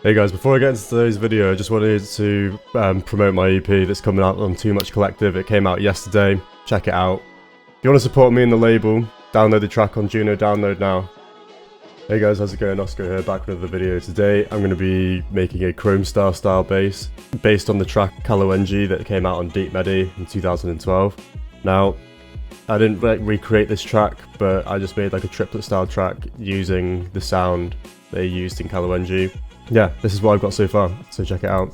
Hey guys, before I get into today's video, I just wanted to promote my EP that's coming out on Too Much Collective. It came out yesterday. Check it out. If you want to support me and the label, download the track on Juno Download now. Hey guys, how's it going? OSCO here, back with another video. Today I'm going to be making a Kromestar style bass based on the track Kalawanji that came out on Deep Medi in 2012. Now, I didn't recreate this track, but I just made like a triplet style track using the sound they used in Kalawanji. Yeah, this is what I've got so far, so check it out.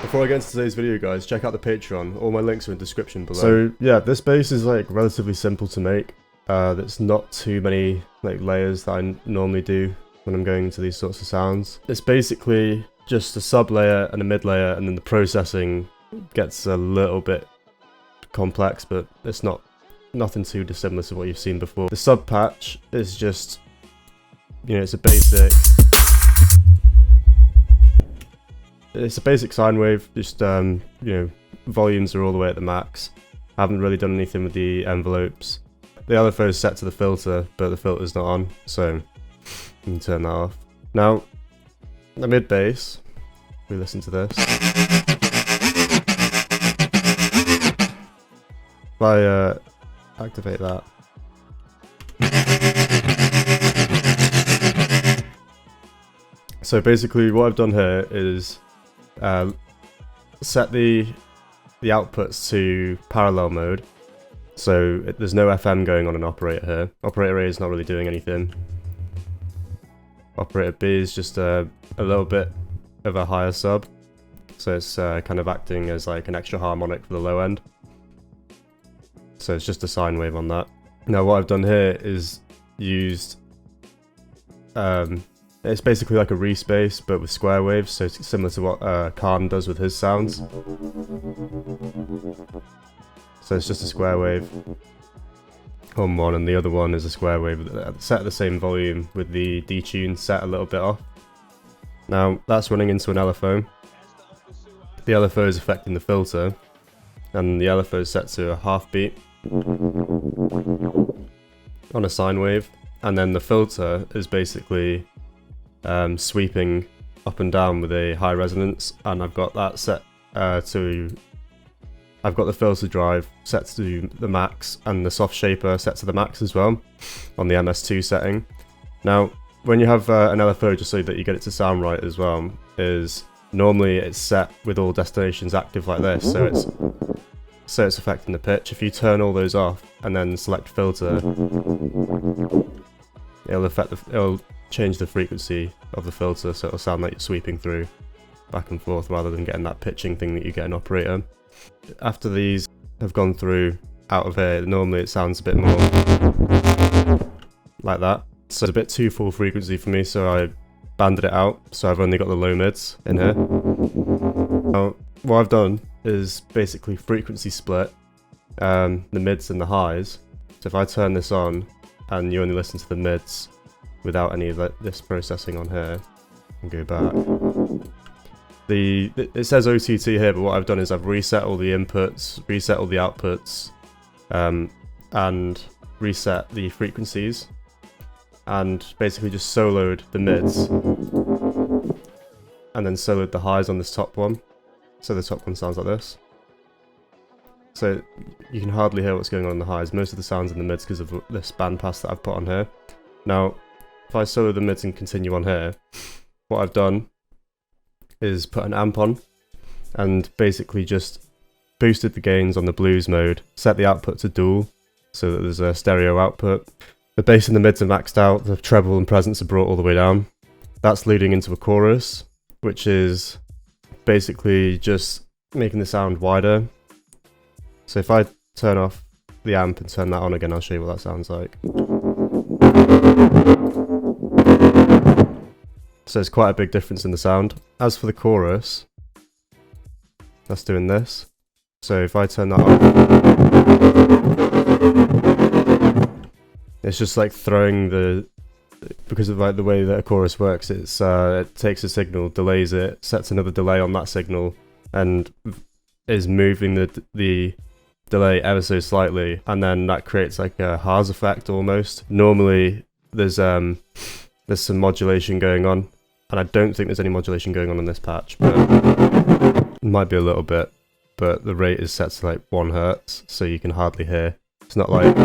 Before I get into today's video guys, check out the Patreon, all my links are in the description below. So yeah, this bass is like relatively simple to make. There's not too many like layers that I normally do when I'm going into these sorts of sounds. It's basically just a sub layer and a mid layer, and then the processing gets a little bit complex, but it's nothing too dissimilar to what you've seen before. The sub patch is just, you know, it's a basic sine wave, just you know, volumes are all the way at the max. I haven't really done anything with the envelopes. The LFO is set to the filter, but the filter's not on, so you can turn that off. Now, the mid bass, we listen to this. If I activate that. So basically what I've done here is set the outputs to parallel mode, so there's no FM going on an operator here. Operator A is not really doing anything. Operator B is just a little bit of a higher sub, so it's kind of acting as like an extra harmonic for the low end. So it's just a sine wave on that. Now what I've done here is used it's basically like a respace, but with square waves, so it's similar to what Khan does with his sounds. So it's just a square wave on one, and the other one is a square wave set at the same volume with the detune set a little bit off. Now that's running into an LFO. The LFO is affecting the filter, and the LFO is set to a half beat on a sine wave, and then the filter is basically sweeping up and down with a high resonance, and I've got that set I've got the filter drive set to the max and the soft shaper set to the max as well on the MS2 setting. Now when you have an LFO, just so that you get it to sound right as well, is normally it's set with all destinations active like this, so it's affecting the pitch. If you turn all those off and then select filter, it'll change the frequency of the filter, so it'll sound like you're sweeping through back and forth rather than getting that pitching thing that you get in operator. After these have gone through out of here, normally it sounds a bit more like that. So it's a bit too full frequency for me, so I banded it out, so I've only got the low mids in here. Now what I've done is basically frequency split the mids and the highs. So if I turn this on and you only listen to the mids without any of this processing on here, and go back. It says OTT here, but what I've done is I've reset all the inputs, reset all the outputs, and reset the frequencies, and basically just soloed the mids, and then soloed the highs on this top one. So the top one sounds like this. So you can hardly hear what's going on in the highs. Most of the sound's in the mids because of this bandpass that I've put on here. Now, if I solo the mids and continue on here, what I've done is put an amp on and basically just boosted the gains on the blues mode, set the output to dual so that there's a stereo output. The bass in the mids are maxed out, the treble and presence are brought all the way down. That's leading into a chorus, which is basically just making the sound wider. So if I turn off the amp and turn that on again, I'll show you what that sounds like. So it's quite a big difference in the sound. As for the chorus, that's doing this. So if I turn that on, it's just like throwing the, because of like the way that a chorus works, it's it takes a signal, delays it, sets another delay on that signal, and is moving the delay ever so slightly, and then that creates like a Haas effect almost. Normally there's some modulation going on, and I don't think there's any modulation going on in this patch, but it might be a little bit, but the rate is set to like 1 Hertz, so you can hardly hear. It's not like...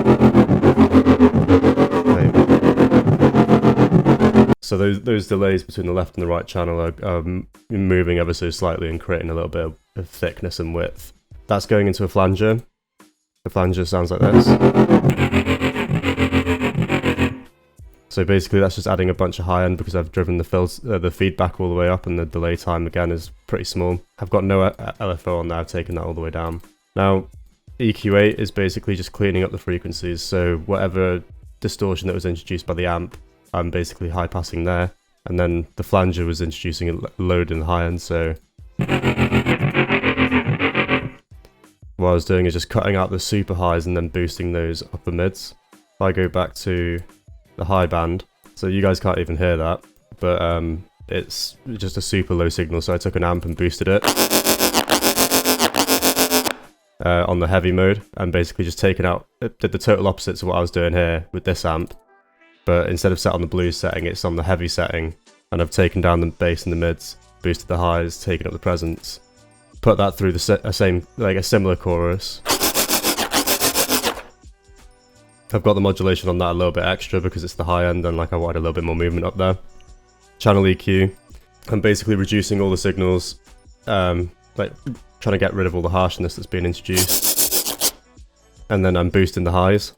So those delays between the left and the right channel are moving ever so slightly and creating a little bit of thickness and width. That's going into a flanger. The flanger sounds like this. So basically that's just adding a bunch of high end because I've driven the feedback all the way up, and the delay time again is pretty small. I've got no LFO on there, I've taken that all the way down. Now EQ8 is basically just cleaning up the frequencies, so whatever distortion that was introduced by the amp, I'm basically high passing there, and then the flanger was introducing a load in the high end, so what I was doing is just cutting out the super highs and then boosting those upper mids. If I go back to the high band, so you guys can't even hear that, but it's just a super low signal, so I took an amp and boosted it on the heavy mode, and basically just taken out, it did the total opposite to what I was doing here with this amp, but instead of set on the blues setting, it's on the heavy setting, and I've taken down the bass and the mids, boosted the highs, taken up the presence, put that through a similar chorus. I've got the modulation on that a little bit extra because it's the high end, and like I wanted a little bit more movement up there. Channel EQ, I'm basically reducing all the signals, like trying to get rid of all the harshness that's been introduced, and then I'm boosting the highs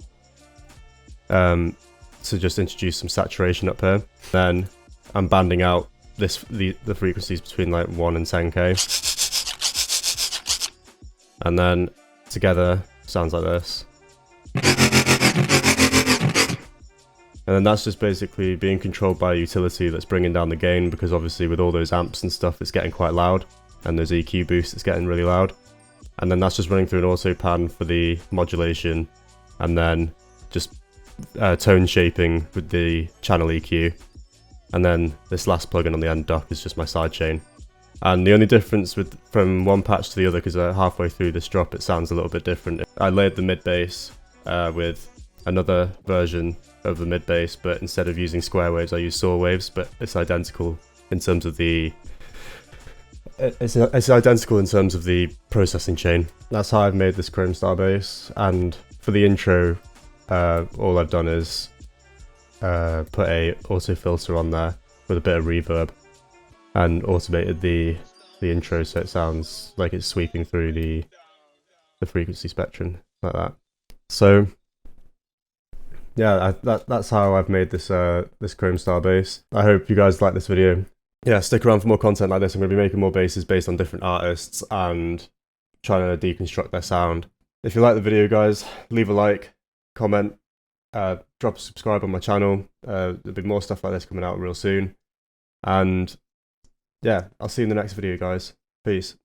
to just introduce some saturation up here. Then I'm banding out the frequencies between like 1 and 10k. And then together sounds like this. And then that's just basically being controlled by a utility that's bringing down the gain, because obviously with all those amps and stuff it's getting quite loud, and those EQ boosts it's getting really loud. And then that's just running through an auto pan for the modulation, and then just tone shaping with the channel EQ. And then this last plugin on the end dock is just my sidechain. And the only difference from one patch to the other, because halfway through this drop it sounds a little bit different. I layered the mid bass with another version of the mid bass, but instead of using square waves I use saw waves, but it's identical in terms of the processing chain. That's how I've made this Kromestar bass. And for the intro, all I've done is put a auto filter on there with a bit of reverb, and automated the intro so it sounds like it's sweeping through the frequency spectrum like that. So yeah, that's how I've made this this Kromestar bass. I hope you guys like this video. Yeah, stick around for more content like this. I'm going to be making more basses based on different artists and trying to deconstruct their sound. If you like the video, guys, leave a like, comment, drop a subscribe on my channel. There'll be more stuff like this coming out real soon. And yeah, I'll see you in the next video, guys. Peace.